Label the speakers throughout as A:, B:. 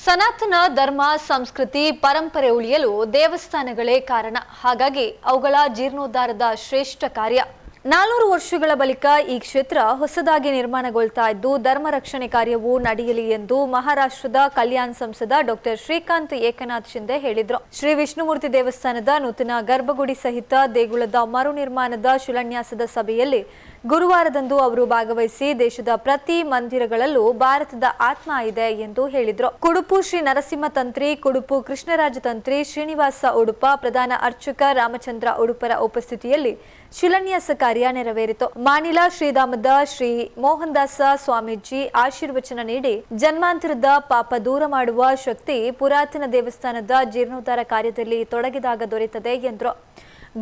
A: ಸನಾತನ ಧರ್ಮ ಸಂಸ್ಕೃತಿ ಪರಂಪರೆ ಉಳಿಯಲು ದೇವಸ್ಥಾನಗಳೇ ಕಾರಣ. ಹಾಗಾಗಿ ಅವುಗಳ ಜೀರ್ಣೋದ್ಧಾರದ ಶ್ರೇಷ್ಠ ಕಾರ್ಯ. 400 ವರ್ಷಗಳ ಬಳಿಕ ಈ ಕ್ಷೇತ್ರ ಹೊಸದಾಗಿ ನಿರ್ಮಾಣಗೊಳ್ತಾ ಇದ್ದು ಧರ್ಮ ರಕ್ಷಣೆ ಕಾರ್ಯವು ನಡೆಯಲಿ ಎಂದು ಮಹಾರಾಷ್ಟ್ರದ ಕಲ್ಯಾಣ ಸಂಸದ ಡಾಕ್ಟರ್ ಶ್ರೀಕಾಂತ್ ಏಕನಾಥ್ ಶಿಂದೆ ಹೇಳಿದರು. ಶ್ರೀ ವಿಷ್ಣುಮೂರ್ತಿ ದೇವಸ್ಥಾನದ ನೂತನ ಗರ್ಭಗುಡಿ ಸಹಿತ ದೇಗುಲದ ಮರು ನಿರ್ಮಾಣದ ಶಿಲಾನ್ಯಾಸದ ಸಭೆಯಲ್ಲಿ ಗುರುವಾರದಂದು ಅವರು ಭಾಗವಹಿಸಿ ದೇಶದ ಪ್ರತಿ ಮಂದಿರಗಳಲ್ಲೂ ಭಾರತದ ಆತ್ಮ ಇದೆ ಎಂದು ಹೇಳಿದರು. ಕುಡುಪು ಶ್ರೀ ನರಸಿಂಹ ತಂತ್ರಿ, ಕುಡುಪು ಕೃಷ್ಣರಾಜ ತಂತ್ರಿ, ಶ್ರೀನಿವಾಸ ಉಡುಪ, ಪ್ರಧಾನ ಅರ್ಚಕ ರಾಮಚಂದ್ರ ಉಡುಪರ ಉಪಸ್ಥಿತಿಯಲ್ಲಿ ಶಿಲಾನ್ಯಾಸ ಕಾರ್ಯ ನೆರವೇರಿತು. ಮಾನಿಲ ಶ್ರೀಧಾಮದ ಶ್ರೀ ಮೋಹನ್ ದಾಸ ಸ್ವಾಮೀಜಿ ಆಶೀರ್ವಚನ ನೀಡಿ ಜನ್ಮಾಂತರದ ಪಾಪ ದೂರ ಮಾಡುವ ಶಕ್ತಿ ಪುರಾತನ ದೇವಸ್ಥಾನದ ಜೀರ್ಣೋದ್ಧಾರ ಕಾರ್ಯದಲ್ಲಿ ತೊಡಗಿದಾಗ ದೊರೆತದೆ ಎಂದರು.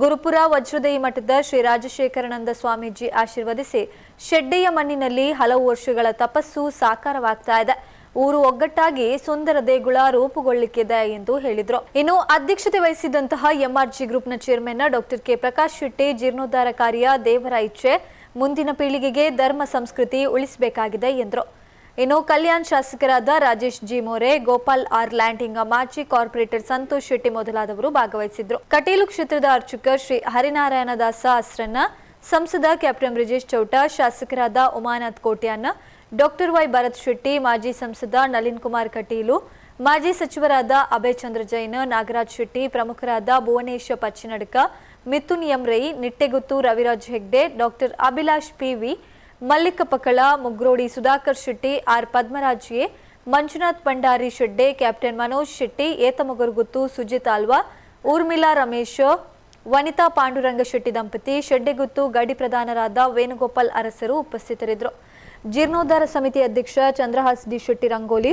A: ಗುರುಪುರ ವಜ್ರದೇಯಿ ಮಠದ ಶ್ರೀ ರಾಜಶೇಖರಾನಂದ ಸ್ವಾಮೀಜಿ ಆಶೀರ್ವದಿಸಿ ಶೆಡ್ಡೆಯ ಮಣ್ಣಿನಲ್ಲಿ ಹಲವು ವರ್ಷಗಳ ತಪಸ್ಸು ಸಾಕಾರವಾಗ್ತಾ ಇದೆ, ಊರು ಒಗ್ಗಟ್ಟಾಗಿ ಸುಂದರ ದೇಗುಲ ರೂಪುಗೊಳ್ಳಲಿಕ್ಕಿದೆ ಎಂದು ಹೇಳಿದರು. ಇನ್ನು ಅಧ್ಯಕ್ಷತೆ ವಹಿಸಿದಂತಹ ಎಂಆರ್ಜಿ ಗ್ರೂಪ್ನ chairman doctor K Prakash Shetty ಜೀರ್ಣೋದ್ಧಾರ ಕಾರ್ಯ ದೇವರ ಇಚ್ಛೆ, ಮುಂದಿನ ಪೀಳಿಗೆಗೆ ಧರ್ಮ ಸಂಸ್ಕೃತಿ ಉಳಿಸಬೇಕಾಗಿದೆ ಎಂದರು. ಇನ್ನು ಕಲ್ಯಾಣ ಶಾಸಕರಾದ ರಾಜೇಶ್ ಜಿ ಮೋರೆ, ಗೋಪಾಲ್ ಆರ್ ಲ್ಯಾಂಡಿಂಗ್, ಮಾಜಿ ಕಾರ್ಪೊರೇಟರ್ ಸಂತೋಷ್ ಶೆಟ್ಟಿ ಮೊದಲಾದವರು ಭಾಗವಹಿಸಿದ್ರು. ಕಟೀಲು ಕ್ಷೇತ್ರದ ಅರ್ಚಕ ಶ್ರೀ ಹರಿನಾರಾಯಣ ದಾಸ ಅಸ್ರನ್ನ, ಸಂಸದ ಕ್ಯಾಪ್ಟನ್ ಬ್ರಿಜೇಶ್ ಚೌಟ, ಶಾಸಕರಾದ ಉಮಾನಾಥ್ ಕೋಟ್ಯಾನ್, ಡಾಕ್ಟರ್ ವೈ ಭರತ್ ಶೆಟ್ಟಿ, ಮಾಜಿ ಸಂಸದ ನಳಿನ್ ಕುಮಾರ್ ಕಟೀಲು, ಮಾಜಿ ಸಚಿವರಾದ ಅಭಯ್ ಚಂದ್ರ ಜೈನ್, ನಾಗರಾಜ್ ಶೆಟ್ಟಿ, ಪ್ರಮುಖರಾದ Bhuvanesh Pachchinadka, Mithun M Rai, Nittegutthu Raviraj Hegde, doctor Abhilash PV, Mallika Pakala, Mugrodi Sudhakar Shetty, R Padmaraj A, Manjunath Bhandari Shedde, captain Manoj Shetty, Ethamogarugutthu Sujith Alva, Urmila Ramesh, ವನಿತಾ ಪಾಂಡುರಂಗ ಶೆಟ್ಟಿ ದಂಪತಿ, ಶೆಡ್ಡೆಗುತ್ತು ಗಡಿ ಪ್ರಧಾನರಾದ ವೇಣುಗೋಪಾಲ್ ಅರಸರು ಉಪಸ್ಥಿತರಿದ್ದರು. ಜೀರ್ಣೋದ್ಧಾರ ಸಮಿತಿ ಅಧ್ಯಕ್ಷ ಚಂದ್ರಹಾಸ್ ಡಿ ಶೆಟ್ಟಿ ರಂಗೋಲಿ,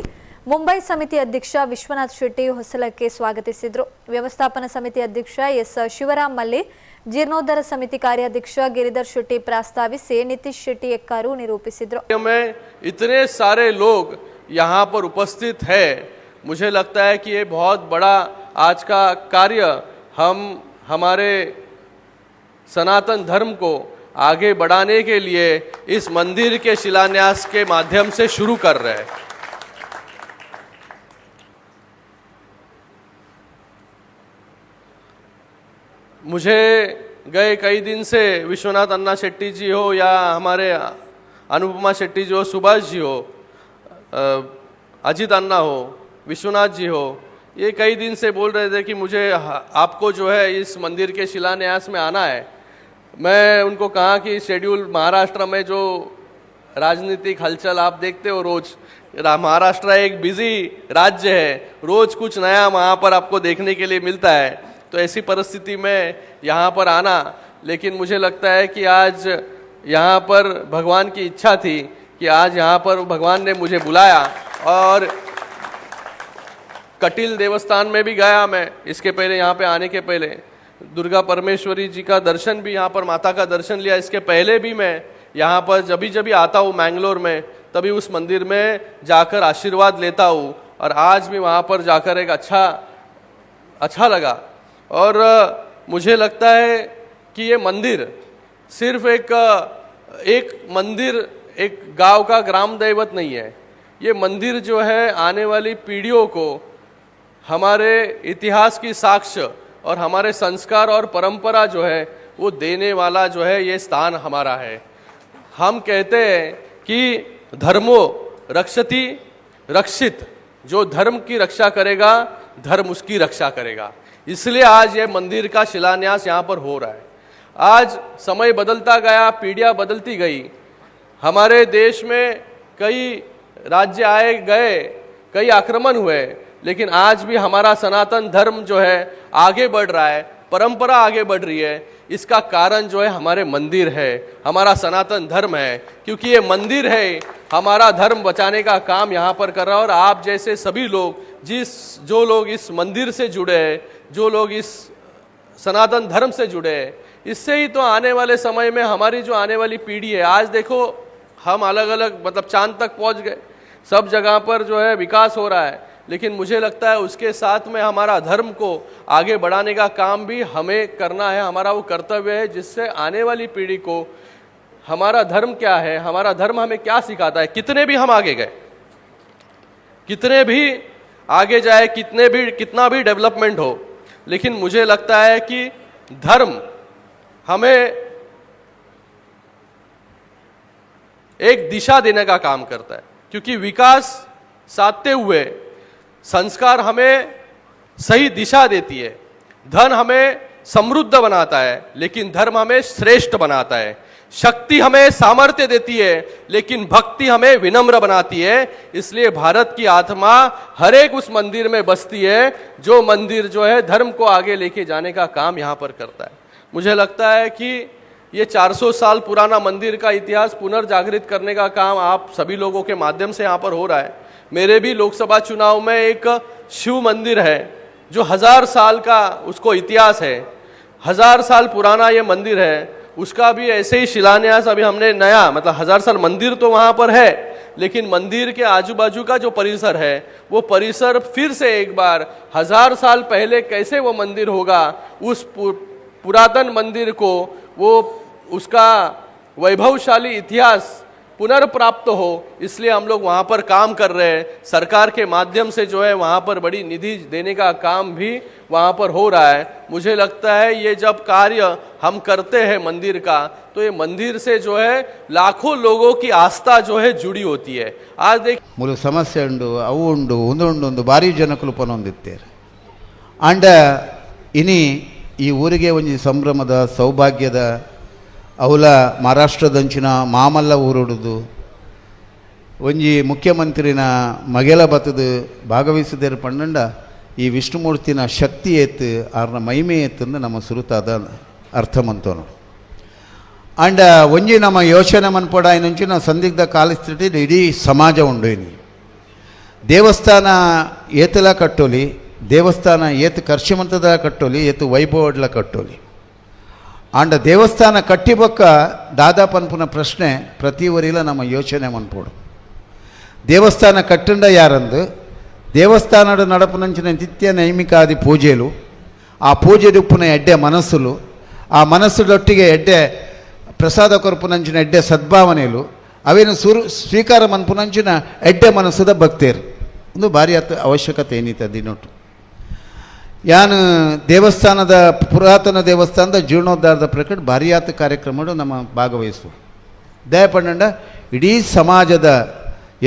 A: ಮುಂಬೈ ಸಮಿತಿ ಅಧ್ಯಕ್ಷ ವಿಶ್ವನಾಥ್ ಶೆಟ್ಟಿ ಹೊಸಲಕ್ಕೆ ಸ್ವಾಗತಿಸಿದರು. ವ್ಯವಸ್ಥಾಪನಾ ಸಮಿತಿ ಅಧ್ಯಕ್ಷ ಎಸ್ ಶಿವರಾಮ್ ಮಲ್ಲಿ, ಜೀರ್ಣೋದ್ಧಾರ ಸಮಿತಿ ಕಾರ್ಯಾಧ್ಯಕ್ಷ ಗಿರಿಧರ್ ಶೆಟ್ಟಿ प्रास्ताविಸಿ नितीश शेट्टी एक्कारू निरूपिसिದ್ರು.
B: इतने सारे लोग यहाँ पर उपस्थित है, मुझे लगता है कि ये बहुत बड़ा आज का कार्य हम हमारे सनातन धर्म को आगे बढ़ाने के लिए इस मंदिर के शिलान्यास के माध्यम से शुरू कर रहे हैं. मुझे गए कई दिन से विश्वनाथ अन्ना शेट्टी जी हो या हमारे अनुपमा शेट्टी जी हो, सुभाष जी हो, अजित अन्ना हो, विश्वनाथ जी हो, ये कई दिन से बोल रहे थे कि मुझे आपको जो है इस मंदिर के शिलान्यास में आना है. मैं उनको कहा कि शेड्यूल महाराष्ट्र में जो राजनीतिक हलचल आप देखते हो रोज, महाराष्ट्र एक बिजी राज्य है, रोज कुछ नया वहाँ पर आपको देखने के लिए मिलता है. तो ऐसी परिस्थिति में यहाँ पर आना, लेकिन मुझे लगता है कि आज यहाँ पर भगवान की इच्छा थी कि आज यहाँ पर भगवान ने मुझे बुलाया. और कटील देवस्थान में भी गया मैं, इसके पहले यहाँ पे आने के पहले दुर्गा परमेश्वरी जी का दर्शन भी, यहाँ पर माता का दर्शन लिया. इसके पहले भी मैं यहाँ पर जब भी आता हूँ मैंगलोर में, तभी उस मंदिर में जाकर आशीर्वाद लेता हूँ. और आज भी वहाँ पर जाकर एक अच्छा लगा. और मुझे लगता है कि ये मंदिर सिर्फ एक मंदिर, एक गांव का ग्राम दैवत नहीं है. ये मंदिर जो है आने वाली पीढ़ियों को हमारे इतिहास की साक्ष्य और हमारे संस्कार और परंपरा जो है वो देने वाला जो है ये स्थान हमारा है. हम कहते हैं कि धर्मो रक्षति रक्षित, जो धर्म की रक्षा करेगा धर्म उसकी रक्षा करेगा. इसलिए आज ये मंदिर का शिलान्यास यहाँ पर हो रहा है. आज समय बदलता गया, पीढ़ियाँ बदलती गई. हमारे देश में कई राज्य आए गए, कई आक्रमण हुए, लेकिन आज भी हमारा सनातन धर्म जो है आगे बढ़ रहा है, परंपरा आगे बढ़ रही है. इसका कारण जो है हमारे मंदिर है, हमारा सनातन धर्म है. क्योंकि ये मंदिर है हमारा धर्म बचाने का काम यहाँ पर कर रहा है. और आप जैसे सभी लोग जो लोग इस मंदिर से जुड़े हैं, जो लोग इस सनातन धर्म से जुड़े हैं, इससे ही तो आने वाले समय में हमारी जो आने वाली पीढ़ी है, आज देखो हम अलग अलग मतलब चांद तक पहुंच गए, सब जगह पर जो है विकास हो रहा है, लेकिन मुझे लगता है उसके साथ में हमारा धर्म को आगे बढ़ाने का काम भी हमें करना है. हमारा वो कर्तव्य है जिससे आने वाली पीढ़ी को हमारा धर्म क्या है, हमारा धर्म हमें क्या सिखाता है. कितने भी हम आगे गए, कितने भी आगे जाए कितना भी डेवलपमेंट हो, लेकिन मुझे लगता है कि धर्म हमें एक दिशा देने का काम करता है, क्योंकि विकास साधते हुए संस्कार हमें सही दिशा देती है। धन हमें समृद्ध बनाता है, लेकिन धर्म हमें श्रेष्ठ बनाता है। शक्ति हमें सामर्थ्य देती है, लेकिन भक्ति हमें विनम्र बनाती है। इसलिए भारत की आत्मा हर एक उस मंदिर में बसती है जो मंदिर जो है धर्म को आगे लेके जाने का काम यहाँ पर करता है। मुझे लगता है कि ये 400 साल पुराना मंदिर का इतिहास पुनर्जागृत करने का काम आप सभी लोगों के माध्यम से यहाँ पर हो रहा है। मेरे भी लोकसभा चुनाव में एक शिव मंदिर है जो 1000 साल का उसको इतिहास है, 1000 साल पुराना ये मंदिर है। उसका भी ऐसे ही शिलान्यास अभी हमने नया, मतलब 1000 साल मंदिर तो वहाँ पर है, लेकिन मंदिर के आजू बाजू का जो परिसर है वो परिसर फिर से एक बार 1000 साल पहले कैसे वो मंदिर होगा, उस पुरातन मंदिर को वो उसका वैभवशाली इतिहास पुनर्प्राप्त हो, इसलिए हम लोग वहाँ पर काम कर रहे हैं। सरकार के माध्यम से जो है वहाँ पर बड़ी निधि देने का काम भी वहाँ पर हो रहा है। मुझे लगता है ये जब कार्य हम करते हैं मंदिर का, तो ये मंदिर से जो है लाखों लोगों की आस्था जो है जुड़ी होती है। आज देख
C: ಮೂಲ ಸಮಸ್ಯೆ ಉಂಡು ಅವು ಉಂಡು ಒಂದು ಭಾರಿ ಜನಕಲು ಪನೊಂದಿತ್ತೇರು ಅಂಡ ಇನಿ ಈ ಊರಿಗೆ ಒಂಜಿ ಸಂಭ್ರಮದ ಸೌಭಾಗ್ಯದ ಅವಲ ಮಹಾರಾಷ್ಟ್ರದಂಚಿನ ಮಾಮಲ್ಲ ಊರುಡುದು ಒಂಜಿ ಮುಖ್ಯಮಂತ್ರಿನ ಮಗೆಲ ಬತ್ತದು ಭಾಗವಹಿಸದೇರು ಪಂಡ ಈ ವಿಷ್ಣುಮೂರ್ತಿನ ಶಕ್ತಿ ಎತ್ತು ಆರ್ನ ಮಹಿಮೆ ಎತ್ತಂದು ನಮ್ಮ ಸುರುತಾದ ಅರ್ಥಮಂತೋನು ಅಂಡ ಒಂಜಿ ನಮ್ಮ ಯೋಚನೆ ಮನ್ಪಡ నుంచి ನಾವು ಸಂದಿಗ್ಧ ಕಾಲಿಸ್ತಿಟ್ಟು ಇಡೀ ಸಮಾಜ ಉಂಡು ಇನಿ ದೇವಸ್ಥಾನ ಏತಲ ಕಟ್ಟೋಲಿ, ದೇವಸ್ಥಾನ ಏತು ಖರ್ಚುಮಂತದ ಕಟ್ಟೋಲಿ, ಏತು ವೈಭವಡ್ಲ ಕಟ್ಟೋಲಿ ಅಂಡ ದೇವಸ್ಥಾನ ಕಟ್ಟಿಬಕ್ಕ ದಾದಾಪ್ ಅನ್ಪುನ ಪ್ರಶ್ನೆ ಪ್ರತಿ ಊರಿಲ ನಮ್ಮ ಯೋಚನೆ ಮನ್ಪೋಡು. ದೇವಸ್ಥಾನ ಕಟ್ಟಂಡ ಯಾರಂದು ದೇವಸ್ಥಾನದ ನಡಪುನಂಚಿನ ನಿತ್ಯ ನೈಮಿಕಾದಿ ಪೂಜೆಲು, ಆ ಪೂಜೆ ದುಪ್ಪುನ ಎಡ್ಡೆ ಮನಸ್ಸುಲು, ಆ ಮನಸ್ಸುದೊಟ್ಟಿಗೆ ಎಡ್ಡೆ ಪ್ರಸಾದ ಕೊರಪುನಂಚಿನ ಎಡ್ಡೆ ಸದ್ಭಾವನೆಲು ಅವೇನು ಸ್ವೀಕಾರ ಮನ್ಪುನಂಚಿನ ಎಡ್ಡೆ ಮನಸ್ಸುದ ಭಕ್ತೇರು ಒಂದು ಭಾರಿ ಅವಶ್ಯಕತೆ ಏನಿತ್ತು ದಿನೊಟ್ಟು. ಯಾನು ದೇವಸ್ಥಾನದ ಪುರಾತನ ದೇವಸ್ಥಾನದ ಜೀರ್ಣೋದ್ಧಾರದ ಪ್ರಕಟ ಭಾರಿಯಾತ ಕಾರ್ಯಕ್ರಮಗಳು ನಮ್ಮ ಭಾಗವಹಿಸುವ ದಯಪಂಡ ಇಡೀ ಸಮಾಜದ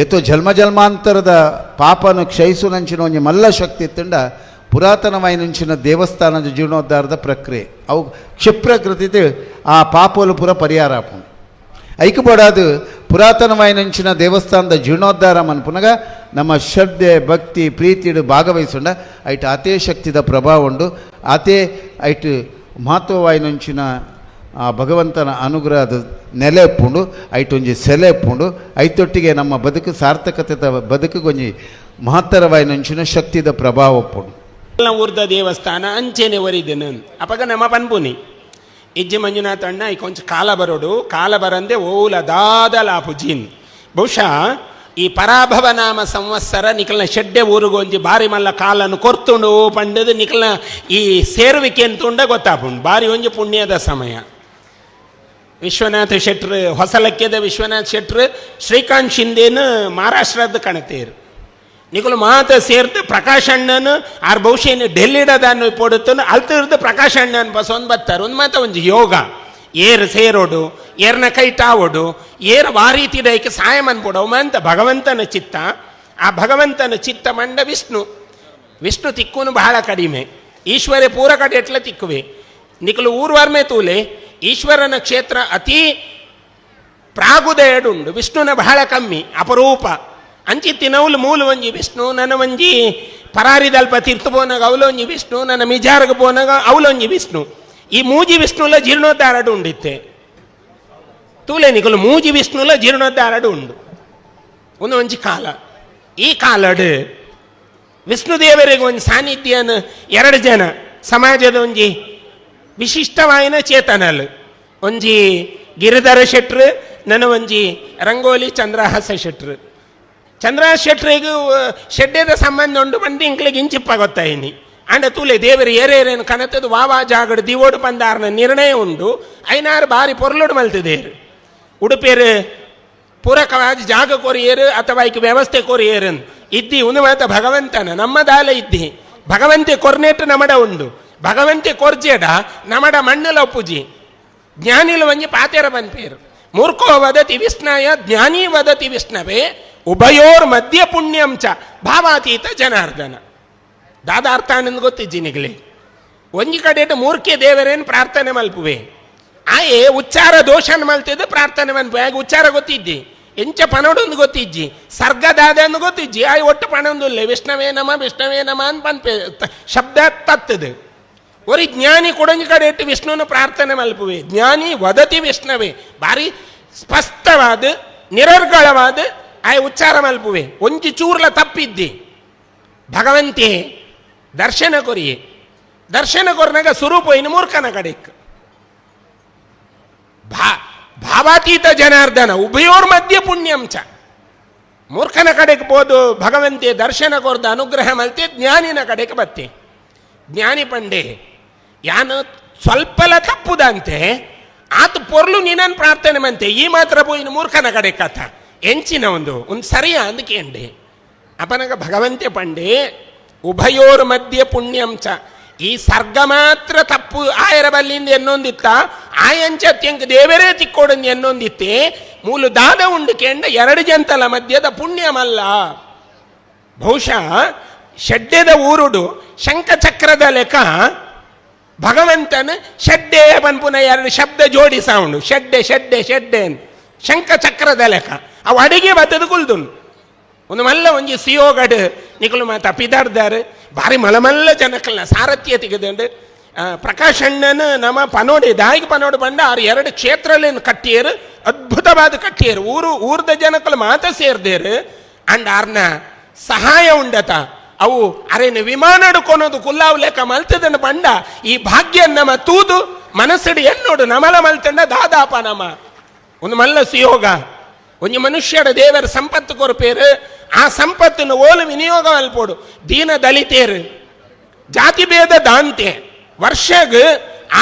C: ಎತ್ತೋ ಜನ್ಮಜನ್ಮಾಂತರದ ಪಾಪನು ಕ್ಷಯಿಸುನಂಚಿನ ಒಂಜಿ ಮಲ್ಲ ಶಕ್ತಿ ಇತ್ತಂಡ ಪುರಾತನವಾಯಿನಂಚಿನ ದೇವಸ್ಥಾನದ ಜೀರ್ಣೋದ್ಧಾರದ ಪ್ರಕ್ರಿಯೆ ಅವು ಕ್ಷಿಪ್ರಕೃತಿ ಆ ಪಾಪಲು ಪುರ ಪರಿಹಾರ ಆಪುಂಡು ಐಕ್ಯಪಡಾದು ಪುರಾತನವಾಯಿನಂಚಿನ ದೇವಸ್ಥಾನದ ಜೀರ್ಣೋದ್ಧಾರ ಮನ್ಪುನಗ ನಮ್ಮ ಶ್ರದ್ಧೆ ಭಕ್ತಿ ಪ್ರೀತಿಡು ಭಾಗವಹಿಸೊಂಡ ಐಟ್ ಅತೇ ಶಕ್ತಿದ ಪ್ರಭಾವ ಉಂಡು, ಅತೇ ಐಟ್ ಮಹತ್ವವಾಯಿನಂಚಿನ ಆ ಭಗವಂತನ ಅನುಗ್ರಹದ ನೆಲೆ ಇಪ್ಪುಂಡು, ಐಟೊಂಜಿ ಸೆಲೆ ಇಪ್ಪುಂಡು, ಐತೊಟ್ಟಿಗೆ ನಮ್ಮ ಬದುಕು ಸಾರ್ಥಕತೆ ಬದುಕಿಗೊಂಜಿ ಮಹತ್ತರವಾಯಿನಂಚಿನ ಶಕ್ತಿದ ಪ್ರಭಾವ ಒಪ್ಪುಂಡು.
D: ಊರ್ದ ದೇವಸ್ಥಾನ ಅಂಚೆನೆ ಒರಿದೆನು ಅಪಗ ನಮ್ಮ ಪನ್ಪುನಿ ಇಜ್ಜಿ ಮಂಜುನಾಥ ಅಣ್ಣ ಈ ಕೊಂಚ ಕಾಲ ಬರೋಡು ಕಾಲ ಬರಂದೆ ಓಲ ದಾದಲಾಪು ಜೀನ್ ಬಹುಶಃ ಈ ಪರಾಭವ ನಾಮ ಸಂವತ್ಸರ ನಿಖಲ್ನ ಶೆಡ್ಡೆ ಊರಿಗೊಂಜಿ ಬಾರಿ ಮಲ್ಲ ಕಾಲನ್ನು ಕೊರ್ತುಂಡು ಪಂಡದು ನಿಖಲ್ನ ಈ ಸೇರುವಿಕೆ ಅಂತುಂಡ ಗೊತ್ತಾಪುಂಡು ಬಾರಿ ಒಂಜಿ ಪುಣ್ಯದ ಸಮಯ. ವಿಶ್ವನಾಥ ಶೆಟ್ರು ಹೊಸಲಕ್ಯದ ವಿಶ್ವನಾಥ್ ಶೆಟ್ರು ಶ್ರೀಕಾಂತ್ ಶಿಂದೇನು ಮಹಾರಾಷ್ಟ್ರದ ಕಣತೇರು ನಿಖಲು ಮಾತ ಸೇರ್ದು ಪ್ರಕಾಶ್ ಅಣ್ಣನು ಆರ್ ಬಹುಶಃ ಡೆಲ್ಲಿಡದನ್ನು ಪೊಡುತ್ತನು ಅಲ್ತಿರ್ದು ಪ್ರಕಾಶ್ ಅಣ್ಣನ ಬಸೊಂದು ಬರ್ತಾರೆ ಒಂದು ಮಾತ ಒಂದು ಯೋಗ ಏರು ಸೇರೋಡು ಏರ್ನ ಕೈ ಟಾವೋಡು ಏರು ಆ ರೀತಿ ದೈಕೆ ಸಹಾಯ ಮನ್ಪೊಡವು ಅಂತ ಭಗವಂತನ ಚಿತ್ತ. ಆ ಭಗವಂತನ ಚಿತ್ತ ಮಂಡ ವಿಷ್ಣು ತಿಕ್ಕುನು ಬಹಳ ಕಡಿಮೆ, ಈಶ್ವರೇ ಪೂರ ಕಡೆ ಎಟ್ಲ ತಿಕ್ಕುವೆ ನಿಖಲು ಊರ್ವರ್ಮೆ ತೂಲೆ ಈಶ್ವರನ ಕ್ಷೇತ್ರ ಅತೀ ಪ್ರಾಗುದೆಯಡುಂಡು, ವಿಷ್ಣುನ ಬಹಳ ಕಮ್ಮಿ ಅಪರೂಪ ಅಂಚಿತ್ತಿನವಳು ಮೂಲ ಒಂಜಿ ವಿಷ್ಣು, ನನ್ನ ಒಂಜಿ ಪರಾರಿದಲ್ಪ ತೀರ್ತು ಪೋನಾಗ ಅವಲೊಂಜಿ ವಿಷ್ಣು, ನನ್ನ ಮಿಜಾರ್ಗ ಪೋನಾಗ ಅವಲೊಂಜಿ ವಿಷ್ಣು. ಈ ಮೂಜಿ ವಿಷ್ಣುಲ ಜೀರ್ಣೋದ್ಧಾರಡು ಉಂಡಿತ್ತೆ ತೂಲೆ ನಿಕಲು ಮೂಜಿ ವಿಷ್ಣುಲ ಜೀರ್ಣೋದ್ಧಾರಡು ಉಂಡು ಒಂದು ಒಂಜಿ ಕಾಲ. ಈ ಕಾಲಡು ವಿಷ್ಣುದೇವರಿಗೆ ಒಂದು ಸಾನ್ನಿಧ್ಯನ ಎರಡು ಜನ ಸಮಾಜದ ಒಂಜಿ ವಿಶಿಷ್ಟವಾಯಿನ ಚೇತನಲು ಒಂಜಿ ಗಿರಿಧರ ಶೆಟ್ರು, ನನ್ನ ಒಂಜಿ ರಂಗೋಲಿ ಚಂದ್ರಹಾಸ ಶೆಟ್ರು. ಚಂದ್ರಹಾಸ ಶೆಟ್ರಿಗೂ ಶೆಡ್ಡೆದ ಸಂಬಂಧ ಉಂಡು ಬಂದು ಇಂಕ್ಲಿಗೆ ಇಂಚಿಪ್ಪ ಗೊತ್ತಾಯಿನಿ ಅಂಡ ತೂಲೆ ದೇವರು ಏರೇರೇನು ಕನತದು ವಾವಾ ಜಾಗಡು ದಿವೋಡು ಬಂದಾರನ ನಿರ್ಣಯ ಉಂಡು ಐನಾರು ಬಾರಿ ಪೊರ್ಲುಡು ಮಲ್ತಿದೇರು ಉಡುಪಿಯರು ಪೂರಕವಾಗಿ ಜಾಗ ಕೊರಿಯರು ಅಥವಾ ಈಕೆ ವ್ಯವಸ್ಥೆ ಕೊರಿಯರು ಇದ್ದಿ ಒಂದು ಮಾತ ಭಗವಂತನ ನಮ್ಮದಾಲ ಇದ್ದಿ ಭಗವಂತೆ ಕೊರ್ನೆಟ್ಟು ನಮಡ ಉಂಡು ಭಗವಂತೆ ಕೊರ್ಜೆಡ ನಮಡ ಮಣ್ಣುಲ ಒಪ್ಪುಜಿ ಜ್ಞಾನಿಲು ಒಂಜಿ ಪಾತೆರ ಪನ್ಪೇರು ಮೂರ್ಖೋ ವದತಿ ವಿಷ್ಣಾಯ ಜ್ಞಾನಿ ವದತಿ ವಿಷ್ಣವೇ ಉಭಯೋರ್ ಮಧ್ಯ ಪುಣ್ಯಂ ಚ ಭಾವಾತೀತ ಜನಾರ್ದನ ದಾದ ಅರ್ಥ ಅನ್ನೋದು ಗೊತ್ತಿಜ್ಜಿ ನಿಗಲಿ ಒಂಜಿ ಕಡೆ ಮೂರ್ಖೆ ದೇವರೇನು ಪ್ರಾರ್ಥನೆ ಮಲ್ಪುವೆ ಆಯೇ ಉಚ್ಚಾರ ದೋಷನ ಮಲ್ತಿದ್ದು ಪ್ರಾರ್ಥನೆ ಮಲ್ಪುವೆ ಆಗ ಉಚ್ಚಾರ ಗೊತ್ತಿದ್ದಿ ಎಂಚ ಪಣೊಡೊಂದು ಗೊತ್ತಿಜ್ಜಿ ಸರ್ಗದಾದ ಅಂದು ಗೊತ್ತಿಜ್ಜಿ ಆಯ್ ಒಟ್ಟು ಪಣೊಂದುಲ್ಲೆ ವಿಷ್ಣವೇ ನಮ ಅಂತ ಪನ್ಪೆ ಶಬ್ದ ತತ್ತದು ಒರಿ ಜ್ಞಾನಿ ಕೊಡೊಂಜಿ ಕಡೆ ಇಟ್ಟು ವಿಷ್ಣುನ ಪ್ರಾರ್ಥನೆ ಮಲ್ಪುವೆ ಜ್ಞಾನಿ ವದತಿ ವಿಷ್ಣವೇ ಭಾರಿ ಸ್ಪಷ್ಟವಾದ ನಿರರ್ಗಳವಾದ ಆಯ್ ಉಚ್ಚಾರ ಮಲ್ಪುವೆ ಒಂಜಿ ಚೂರ್ಲ ತಪ್ಪಿದ್ದಿ ಭಗವಂತೆ ದರ್ಶನ ಕೊರಿಯೆ ದರ್ಶನ ಕೊರ್ನಾಗ ಸ್ವರೂಪ ಇನ್ನು ಮೂರ್ಖನ ಕಡೆಕ್ ಭಾವಾತೀತ ಜನಾರ್ದನ ಉಭಯೋರ್ ಮಧ್ಯ ಪುಣ್ಯಂ ಚ ಮೂರ್ಖನ ಕಡೆಗೆ ಬೋದು ಭಗವಂತೆ ದರ್ಶನ ಕೊರ್ದ ಅನುಗ್ರಹ ಮಲ್ತೆ ಜ್ಞಾನಿನ ಕಡೆಗೆ ಬತ್ತೆ ಜ್ಞಾನಿ ಪಂಡೆ ಯಾನು ಸ್ವಲ್ಪಲ ತಪ್ಪುದಂತೆ ಆತ ಪೊರ್ಲು ನೀನನ್ ಪ್ರಾರ್ಥನೆ ಮಂತೆ ಈ ಮಾತ್ರ ಪೋಯಿನ ಮೂರ್ಖನ ಕಡೆ ಕಥ ಎಂಚಿನ ಒಂದು ಸರಿಯಾ ಅಂದಕೇಂಡೆ ಅಪನಗ ಭಗವಂತೆ ಪಂಡೆ ಉಭಯೋರ್ ಮಧ್ಯ ಪುಣ್ಯಂ ಚ ಈ ಸರ್ಗ ಮಾತ್ರ ತಪ್ಪು ಆಯರ ಬಲ್ಲಿಂದ ಎನ್ನೊಂದಿತ್ತ ಆಯಂಚ ತೆಂಗ್ ದೇವರೇ ತಿಕ್ಕೋಡಂದು ಎನ್ನೊಂದಿತ್ತೆ ಮೂಲು ದಾದ ಉಂಡು ಕೇಂಡ ಎರಡು ಜಂತಲ ಮಧ್ಯದ ಪುಣ್ಯಮಲ್ಲ ಬಹುಶಃ ಷಡ್ಡೆದ ಊರುಡು ಶಂಖಚಕ್ರದ ಲೆಕ್ಕ ಭಗವಂತನ ಷಡ್ಡೆ ಪನ್ಪುನ ಎರಡು ಶಬ್ದ ಜೋಡಿಸ ಉಂಡು ಷಡ್ಡೆ ಷಡ್ಡೆ ಷಡ್ಡೆ ಶಂಖಚಕ್ರದ ಲೆಕ್ಕ ಅವು ಅಡಿಗೆ ಬತ್ತದು ಕುಲ್ದುಂಡು ಒಂದು ಮಲ್ಲ ಒಂಜಿ ಸಿಯೋಗಡ್ ನಿಕಲು ಮಾತ ಪಿದಾರ್ದಾರ್ ಭಾರಿ ಮಲಮಲ್ಲ ಜನಕಲ್ನ ಸಾರಥ್ಯ ತೆಗೆದುಂಡು ಪ್ರಕಾಶ್ ಅಣ್ಣನ ನಮ್ಮ ಪನೋಡಿ ದಾಯಿಗೆ ಪನೋಡು ಬಂಡ ಆರು ಎರಡು ಕ್ಷೇತ್ರಲೇನು ಕಟ್ಟಿಯರು ಅದ್ಭುತವಾದ ಕಟ್ಟಿಯರು ಊರ್ದ ಜನಕಲು ಮಾತ ಸೇರ್ದೇರು ಅಂಡ್ ಆರ್ನ ಸಹಾಯ ಉಂಡತ ಅವು ಅರೇನು ವಿಮಾನ ಕೊನೋದು ಕುಲ್ಲಾವು ಲೆಕ್ಕ ಮಲ್ತದನ್ನು ಬಂಡ ಈ ಭಾಗ್ಯ ನಮ್ಮ ತೂದು ಮನಸ್ಸಡಿ ಎನ್ನೋಡು ನಮಲ ಮಲ್ತಂಡ ದಾದಾಪ ನಮ ಒಂದು ಮಲ್ಲ ಸುಯೋಗ ಒಂಜಿ ಮನುಷ್ಯರ ದೇವರ ಸಂಪತ್ತು ಕೊರಪೇರು ಆ ಸಂಪತ್ತನ್ನು ಓಲು ವಿನಿಯೋಗ ಅಲ್ಪೋಡು ದೀನ ದಲಿತೇರು ಜಾತಿ ಭೇದ ದಾಂತೆ ವರ್ಷಗ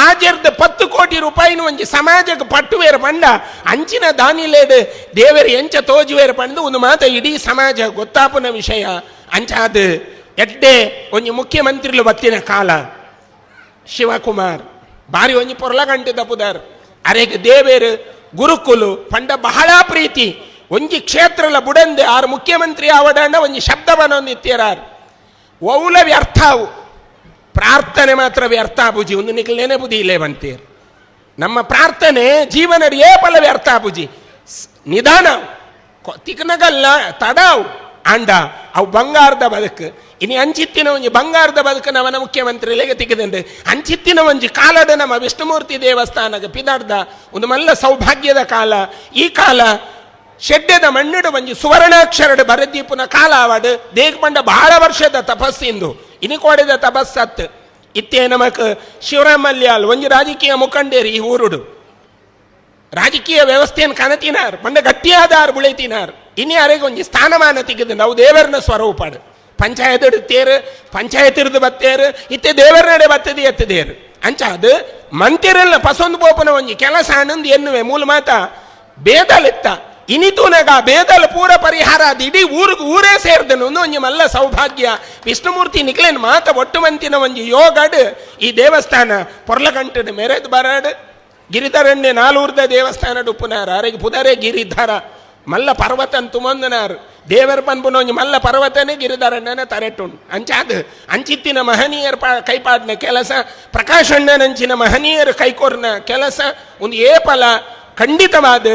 D: ಆಜರ್ದ 10 ಕೋಟಿ ರೂಪಾಯಿನ ಒಂಜಿ ಸಮಾಜಕ್ಕೆ ಪಟ್ಟುವೇರು ಪಂಡ ಅಂಚಿನ ದಾನಿಲೇಡು ದೇವರು ಎಂಚ ತೋಜುವೇರು ಪಂಡು ಒಂದು ಮಾತ ಇಡೀ ಸಮಾಜ ಗೊತ್ತಾಪುನ ವಿಷಯ ಅಂಚಾದ ಎಡ್ಡೆ ಒಂಜಿ ಮುಖ್ಯಮಂತ್ರಿಲು ಬತ್ತಿನ ಕಾಲ ಶಿವಕುಮಾರ್ ಬಾರಿ ಒಂಜಿ ಪೊರ್ಲಗಂಟೆ ದಪ್ಪುದಾರ್ ಅರೆಗೆ ದೇವೇರು ಗುರುಕುಲು ಪಂಡ ಬಹಳ ಪ್ರೀತಿ ಒಂಜಿ ಕ್ಷೇತ್ರಲ ಬುಡಂದೆ ಆರು ಮುಖ್ಯಮಂತ್ರಿ ಆವಡಂಡ ಒಂಜಿ ಶಬ್ದ ಬನೊಂದಿತ್ತೀರಾರ್ ಒವುಲ ವ್ಯರ್ಥವು ಪ್ರಾರ್ಥನೆ ಮಾತ್ರ ವ್ಯರ್ಥ ಬುಜಿ ಒಂದು ನಿಖಲ್ ನೆನೆ ಬುದಿ ಇಲ್ಲೇ ಬಂತೀರ್ ನಮ್ಮ ಪ್ರಾರ್ಥನೆ ಜೀವನಡಿ ಏಪಲ ವ್ಯರ್ಥ ಬುಜಿ ನಿಧಾನ ತಿಕ್ನಗಲ್ಲ ತಡಾವು ಅಂಡ ಅವು ಬಂಗಾರದ ಬದುಕು ಇನಿ ಅಂಚಿತ್ತಿನ ಒಂಜಿ ಬಂಗಾರದ ಬದುಕು ನವನ ಮುಖ್ಯಮಂತ್ರಿಗಳಿಗೆ ತೆಗೆದಂಡು ಅಂಚಿತ್ತಿನ ಒಂಜಿ ಕಾಲದ ನಮ್ಮ ವಿಷ್ಣುಮೂರ್ತಿ ದೇವಸ್ಥಾನಕ್ಕೆ ಪಿದಾರ್ದ ಒಂದು ಮಲ್ಲ ಸೌಭಾಗ್ಯದ ಕಾಲ ಈ ಕಾಲ ಶೆಡ್ಡೆದ ಮಣ್ಣಿಡು ಒಂಜಿ ಸುವರ್ಣಾಕ್ಷರಡು ಬರೆದೀಪುನ ಕಾಲ ಆವಡು ದೇಗ್ ಪಂಡ ಬಹಳ ವರ್ಷದ ತಪಸ್ಸಿಂದು ಇನಿಕೋಡಿದ ತಪಸ್ಸತ್ ಇತ್ತೇ ನಮಕ್ ಶಿವರಾಮ್ ಮಲ್ಯಾಲ್ ಒಂಜಿ ರಾಜಕೀಯ ಮುಖಂಡೇರಿ ಈ ಊರುಡು ರಾಜಕೀಯ ವ್ಯವಸ್ಥೆಯನ್ನು ಕನತಿನಾರ್ ಪಂಡ ಗಟ್ಟಿಯಾದಾರ್ ಬುಳೆತಿನಾರ್ ಇನಿ ಅರೆಗೆ ಒಂಜಿ ಸ್ಥಾನಮಾನ ತೆಗೆದು ನಾವು ದೇವರನ್ನ ಸ್ವರೂಪಾಡು ಪಂಚಾಯತ್ ಇಡುತ್ತೇರು ಪಂಚಾಯತ್ ಇರ್ದು ಬತ್ತೇರು ಇತ್ತೆ ದೇವರ ನಡೆ ಬತ್ತದಿ ಎತ್ತದೇರು ಅಂಚಾದು ಮಂತಿರಲ್ಲ ಪಸೊಂದು ಪೋಪನ ಒಂಜಿ ಕೆಲಸ ಅನ್ನೊಂದು ಎನ್ನುವೆ ಮೂಲ ಮಾತ ಬೇದಲಿತ್ತ ಇನಿತೂನಗ ಬೇದಲ್ ಪೂರ ಪರಿಹಾರ ಅದು ಇಡೀ ಊರೇ ಸೇರ್ದನು ಒಂಜಿ ಮಲ್ಲ ಸೌಭಾಗ್ಯ ವಿಷ್ಣುಮೂರ್ತಿ ನಿಕ್ಲೇನ್ ಮಾತ ಒಟ್ಟು ಮಂತಿನ ಒಂಜಿ ಯೋಗಡ್ ಈ ದೇವಸ್ಥಾನ ಪೊರ್ಲಗಂಟದ ಮೆರೆದು ಬರಾಡು ಗಿರಿಧರಣ್ಯ ನಾಲೂರ್ದ ದೇವಸ್ಥಾನ ಉಪ್ಪುನಾರ ಅರೆಗೆ ಪುದರೆ ಗಿರಿಧರ ಮಲ್ಲ ಪರ್ವತನ್ ತುಮಂದನಾರು ದೇವರ ಪನ್ಪುನ ಒಂಜಿ ಮಲ್ಲ ಪರ್ವತನೇ ಗಿರಿಧರಣ್ಯನ ತರೆಟ್ಟುಂಡು ಅಂಚಾದ ಅಂಚಿತ್ತಿನ ಮಹನೀಯರ ಕೈಪಾಡಿನ ಕೆಲಸ ಪ್ರಕಾಶ್ ಅಣ್ಣನಂಚಿನ ಮಹನೀಯರು ಕೈಕೋರ್ನ ಕೆಲಸ ಒಂದು ಏಪಲ ಖಂಡಿತವಾದ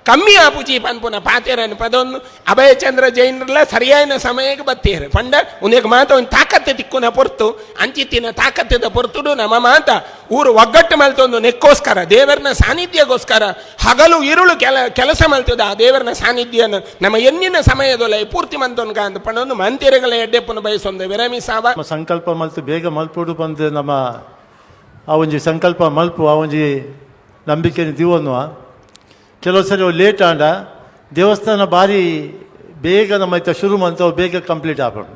D: ಕಮ್ಮಿ ಆಪುಚಿ ಪನ್ಪುನ ಪಾತೆರನ್ನು ಪದೊಂದು ಅಭಯಚಂದ್ರ ಜೈನರಲ್ಲ ಸರಿಯಾದ ಸಮಯಕ್ಕೆ ಬತ್ತೇರು ಪಂಡ ಉನೇಕ ಮಾತ ಒಂದು ತಾಕತ್ತೆ ತಿಕ್ಕುನ ಪೊರ್ತು ಅಂಚಿತ್ತಿನ ತಾಕತ್ತದ ಪೊರ್ತುಡು ನಮ್ಮ ಮಾತ ಊರು ಒಗ್ಗಟ್ಟು ಮಲ್ತೊಂದು ನೆಕ್ಕೋಸ್ಕರ ದೇವರನ ಸಾನ್ನಿಧ್ಯಗೋಸ್ಕರ ಹಗಲು ಇರುಳು ಕೆಲಸ ಮಲ್ತದ ಆ ದೇವರನ ಸಾನ್ನಿಧ್ಯನ ನಮ್ಮ ಎನ್ನಿನ ಸಮಯದೊಲೆ ಪೂರ್ತಿ ಮಂತೊನ್ಗ ಅಂತ ಪಂಡೊಂದು ಮಂತಿರಗಳ ಎಡ್ಡೆಪ್ಪನ ಬಯಸೊಂದು ವಿರಮಿಸಾವ
E: ಸಂಕಲ್ಪ ಮಲ್ತು ಬೇಗ ಮಲ್ಪುಡು ಬಂದು ನಮ್ಮ ಆ ಒಂಜಿ ಸಂಕಲ್ಪ ಮಲ್ಪು ಆ ಒಂಜಿ ನಂಬಿಕೆ ದಿವನ್ನುವ ಕೆಲವು ಸರಿ ಲೇಟ್ ಆಂಡ ದೇವಸ್ಥಾನ ಭಾರಿ ಬೇಗ ನಮ್ಮ ಇತ್ತ ಶುರು ಮಂತವು ಬೇಗ ಕಂಪ್ಲೀಟ್ ಆಗೋದು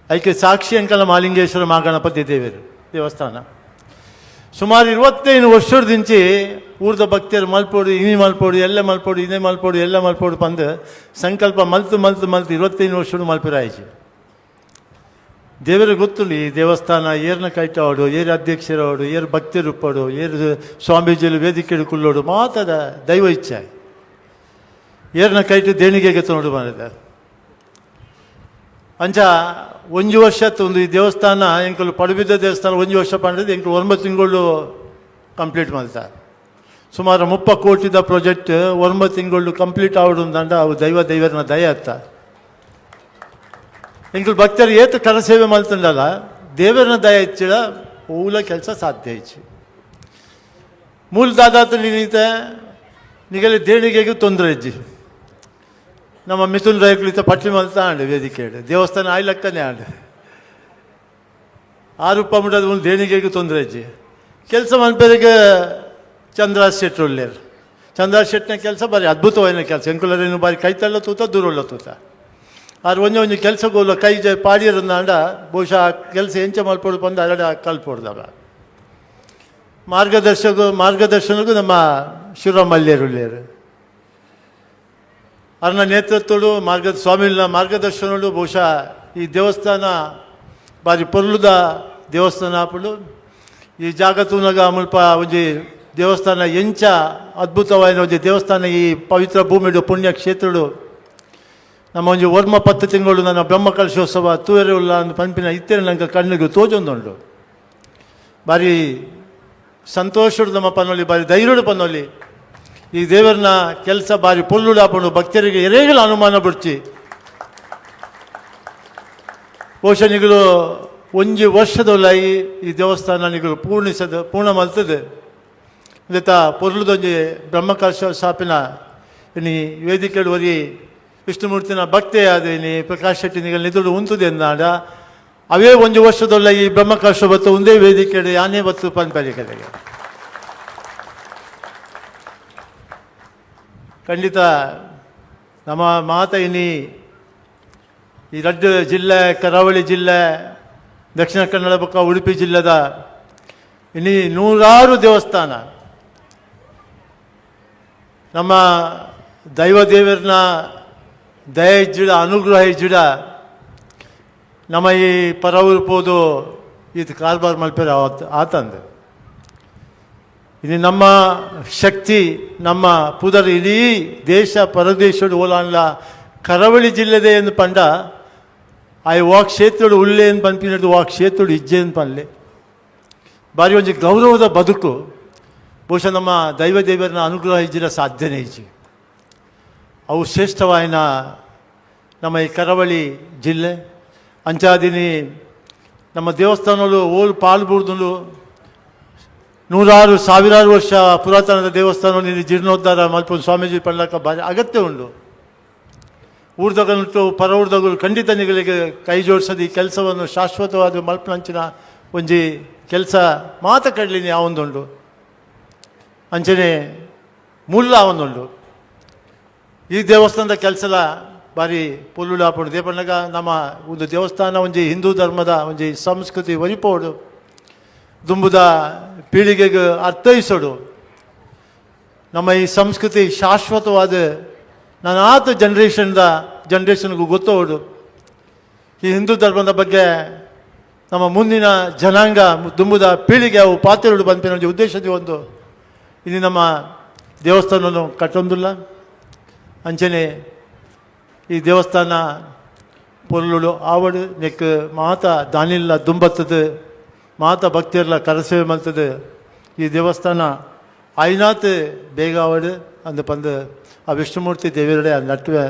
E: ಅದಕ್ಕೆ ಸಾಕ್ಷಿ ಅಂಕಲ ಮಾಲಿಂಗೇಶ್ವರ ಮಹಾಗಣಪತಿ ದೇವರು ದೇವಸ್ಥಾನ ಸುಮಾರು 25 ವರ್ಷದಿಂಚಿ ಊರ್ದ ಭಕ್ತಿಯರು ಮಲ್ಪೋಡು ಇನಿ ಮಲ್ಪೋಡು ಎಲ್ಲ ಮಲ್ಪೋಡು ಇದೇ ಮಲ್ಪೋಡು ಎಲ್ಲ ಮಲ್ಪೋಡು ಬಂದು ಸಂಕಲ್ಪ ಮಲ್ತು 25 ವರ್ಷ ಮಲ್ಪಿರಾಯ್ತು. ದೇವರಿಗೆ ಗೊತ್ತುಂಡು ಈ ದೇವಸ್ಥಾನ ಏರ್ನ ಕೈಟಾಡು ಏರು ಅಧ್ಯಕ್ಷರಾಡು ಏರು ಭಕ್ತಿ ರೂಪಾಡು ಏರು ಸ್ವಾಮೀಜಿಲು ವೇದಿಕೆ ಕುಲ್ಲೋಡು ಮಾತದ ದೈವ ಇಚ್ಛೆ ಏರ್ನ ಕೈಟು ದೇಣಿಗೆಗೆ ತೊಗೊಂಡು ಬಂದಿದೆ. ಅಂಚ 1 ವರ್ಷ ಒಂದು ಈ ದೇವಸ್ಥಾನ ಎಂಕಲು ಪಡುಬಿದ್ದ ದೇವಸ್ಥಾನ 1 ವರ್ಷ ಪಂಡದು ಎಂಕಲು 9 ತಿಂಗಳು ಕಂಪ್ಲೀಟ್ ಮಾಡ್ತಾರೆ. ಸುಮಾರು 30 ಕೋಟಿದ ಪ್ರಾಜೆಕ್ಟ್ 9 ತಿಂಗಳು ಕಂಪ್ಲೀಟ್ ಆವಡು ಅಂದ ಅವು ದೈವರನ್ನ ದಯ ಅತ್ತ ಎಂಕಲು ಭಕ್ತರು ಏತು ಕರಸೇವೆ ಮಾಡ್ತಂಡಲ್ಲ ದೇವರನ್ನ ದಯ ಹೆಚ್ಚಿಡ ಊಲ ಕೆಲಸ ಸಾಧ್ಯ ಹೆಚ್ಚು. ಮೂಲ ದಾದಾತ ನೀನೀತೆ ನಿಗಲಿ ದೇಣಿಗೆಗೂ ತೊಂದರೆ ಇಜ್ಜಿ ನಮ್ಮ ಮಿಥುನ್ ರೈಕ್ಲಿತ ಪಟ್ಟಿ ಮಲ್ತಾ ಆಂಡೆ ವೇದಿಕೆ ದೇವಸ್ಥಾನ ಆಯ್ಲಕ್ಕನೇ ಆಂಡೆ 6 ರೂಪಾಯಿ ಮುಟ್ಟದ ಒಂದು ದೇಣಿಗೆಗೂ ತೊಂದರೆ ಇಜ್ಜಿ ಕೆಲಸ ಮನ್ಪೇರಿಗೆ ಚಂದ್ರಾಜ್ ಶೆಟ್ರು ಒಳ್ಳೆಯರು. ಚಂದ್ರಾಜ್ ಶೆಟ್ನ ಕೆಲಸ ಬಾರಿ ಅದ್ಭುತವಾದ ಕೆಲಸ ಎಂಕುಲರೇನು ಬಾರಿ ಕೈತಲ್ಲ ತೂತ ದೂರಲ್ಲ ತೂತ ಆದ್ರೆ ಒಂಜಿ ಕೆಲಸಗೋಲ್ಲ ಕೈ ಪಾಡಿಯರನ್ನ ಅಂಡ ಬಹುಶಃ ಕೆಲಸ ಎಂಚ ಮಲ್ಪೋಡು ಬಂದು ಅರಡ ಕಲ್ಪೊಡ್ದವ ಮಾರ್ಗದರ್ಶನಗೂ ನಮ್ಮ ಶಿವರಾಮಲ್ಯರು ಒಳ್ಳೆಯರು ಅವ್ರನ್ನ ನೇತೃತ್ವಡು ಸ್ವಾಮಿನ ಮಾರ್ಗದರ್ಶನಗಳು ಬಹುಶಃ ಈ ದೇವಸ್ಥಾನ ಬಾರಿ ಪೊರ್ಲುದ ದೇವಸ್ಥಾನ ಆಪಡು ಈ ಜಾಗತೂನಾಗ ಮುಲ್ಪ ಒಂಜಿ ದೇವಸ್ಥಾನ ಎಂಚ ಅದ್ಭುತವಾದ ಒಂಜಿ ದೇವಸ್ಥಾನ ಈ ಪವಿತ್ರ ಭೂಮಿಡು ಪುಣ್ಯ ಕ್ಷೇತ್ರಡು ನಮ್ಮ ಒಂಜಿ 10 ತಿಂಗಳು ನನ್ನ ಬ್ರಹ್ಮಕಲಶೋತ್ಸವ ತೂಯರೆ ಉಲ್ಲ ಅಂದು ಪಂಪಿನ ಇತ್ತೇನೆ ನಂಗೆ ಕಣ್ಣಿಗೆ ತೋಜೊಂದುಂಡು ಬಾರಿ ಸಂತೋಷಡು ನಮ್ಮ ಪನ್ನೊಲಿ ಬಾರಿ ಧೈರ್ಯಡು ಪನ್ನೊಲಿ ಈ ದೇವರನ್ನ ಕೆಲಸ ಬಾರಿ ಪೊಲ್ಲುಡು ಹಾಕೊಂಡು ಭಕ್ತರಿಗೆ ಎರೆಗಳು ಅನುಮಾನ ಬಿಡ್ಚಿ ಬಹುಶಃ ನಿಗಳು 1 ವರ್ಷದೊಲ್ಲ ಈ ದೇವಸ್ಥಾನ ನಿಗಳು ಪೂರ್ಣ ಮಲ್ತದೆ ಇಂತ ಪೊರ್ಲುದೊಂಜಿ ಬ್ರಹ್ಮಕಲಶೋತ್ಸವನ ಇನಿ ವೇದಿಕೆಡು ಒರಿ ವಿಷ್ಣುಮೂರ್ತಿನ ಭಕ್ತಿ ಆದ ಇನಿ ಪ್ರಕಾಶ್ ಶೆಟ್ಟಿ ನಿಗಳು ನಿದುಡು ಉಂತುದೆ ಎಂದಾಡ ಅವೇ 1 ವರ್ಷದೊಲ್ಲ ಈ ಬ್ರಹ್ಮಕಲಶ ಬತ್ತು ಒಂದೇ ವೇದಿಕೆಡು ಯಾನೇ ಬತ್ತು ಪಂಪಲಿ ಕಡೆಗೆ ಖಂಡಿತ ನಮ್ಮ ಮಾತ ಇನಿ ಈ 2 ಜಿಲ್ಲೆ ಕರಾವಳಿ ಜಿಲ್ಲೆ ದಕ್ಷಿಣ ಕನ್ನಡ ಪಕ್ಕ ಉಡುಪಿ ಜಿಲ್ಲೆದ ಇನಿ 100 ದೇವಸ್ಥಾನ ನಮ್ಮ ದೇವರನ್ನ ದಯ ಇಜ್ಜಿಡ ಅನುಗ್ರಹ ಇಜ್ಜಿಡ ನಮ್ಮ ಈ ಪರವರು ಪೋದು ಇದು ಕಾರ್ಬಾರ್ ಮಲ್ಪೇರ ಆತಂದು ಇದು ನಮ್ಮ ಶಕ್ತಿ ನಮ್ಮ ಪುದರ್ ಇಡೀ ದೇಶ ಪರದೇಶಡು ಓಲಾನ್ಲ ಕರಾವಳಿ ಜಿಲ್ಲೆದೆ ಎಂದು ಪಂಡ ಆ ಕ್ಷೇತ್ರಡು ಉಳ್ಳೆ ಎಂದು ಪಂಪಿನದು ಕ್ಷೇತ್ರಡು ಇಜ್ಜೆ ಎಂದು ಪನ್ಲೆ ಬಾರಿ ಒಂಜಿ ಗೌರವದ ಬದುಕು ಬಹುಶಃ ನಮ್ಮ ದೇವರನ್ನ ಅನುಗ್ರಹ ಇಜ್ಜಿರ ಸಾಧ್ಯನೇ ಇಜ್ಜಿ ಅವು ಶ್ರೇಷ್ಠವಾಯಿನ ನಮ್ಮ ಈ ಕರಾವಳಿ ಜಿಲ್ಲೆ ಅಂಚಾದಿನಿ ನಮ್ಮ ದೇವಸ್ಥಾನಗಳು ಓಲ್ ಪಾಲ್ಬೂರ್ದು 100,000 ವರ್ಷ ಪುರಾತನದ ದೇವಸ್ಥಾನ ನೀನು ಜೀರ್ಣೋದ್ಧಾರ ಮಲ್ಪೊಂದು ಸ್ವಾಮೀಜಿ ಪಡ್ಲಕ್ಕ ಬಾರಿ ಅಗತ್ಯ ಉಂಡು. ಊರ್ದಗನುಂಟು ಪರ ಊರ್ದಗಳು ಖಂಡಿತ ನಿಗಳಿಗೆ ಕೈ ಜೋಡಿಸೋದು ಈ ಕೆಲಸವನ್ನು ಶಾಶ್ವತವಾದ ಮಲ್ಪನಂಚಿನ ಒಂಜಿ ಕೆಲಸ ಮಾತ ಕಡ್ಲಿನಿ ಯಾವೊಂದುಂಡು ಅಂಚನೆ ಮುಲ್ಲ ಅವನುಂಡು ಈ ದೇವಸ್ಥಾನದ ಕೆಲಸಲ ಬಾರಿ ಪೊಲ್ಲುಡು ಹಾಪುಡು ದೇಪಣ್ಣಗ ನಮ್ಮ ಒಂದು ದೇವಸ್ಥಾನ ಒಂಜಿ ಹಿಂದೂ ಧರ್ಮದ ಒಂಜಿ ಸಂಸ್ಕೃತಿ ಒರಿಪೋಡು ದುಂಬುದ ಪೀಳಿಗೆಗೆ ಅರ್ಥೈಸೋಡು ನಮ್ಮ ಈ ಸಂಸ್ಕೃತಿ ಶಾಶ್ವತವಾದ ನಾನು ಜನ್ರೇಷನ್ಗೂ ಗೊತ್ತೋಡು ಈ ಹಿಂದೂ ಧರ್ಮದ ಬಗ್ಗೆ ನಮ್ಮ ಮುಂದಿನ ಜನಾಂಗ ದುಂಬುದ ಪೀಳಿಗೆ ಅವು ಪಾತ್ರೆಗಳು ಬಂದ ಉದ್ದೇಶದ ಒಂದು ಇಲ್ಲಿ ನಮ್ಮ ದೇವಸ್ಥಾನವನ್ನು ಕಟ್ಟೊಂದಿಲ್ಲ ಅಂಚನೆ ಈ ದೇವಸ್ಥಾನ ಪೊರ್ಲುಡು ಆವಡು ನೆಕ್ ಮಾತ ದಾನಿಲ್ಲ ದುಂಬತ್ತದು ಮಾತ ಭಕ್ತಿಯರ್ಲ ಕರಸೇವೆ ಮಲ್ತದು ಈ ದೇವಸ್ಥಾನ ಐನಾತ್ ಬೇಗ ಆವಡು ಅಂದು ಪಂದು ಆ ವಿಷ್ಣುಮೂರ್ತಿ ದೇವರಡೆ ನಟ್ಟುವೆ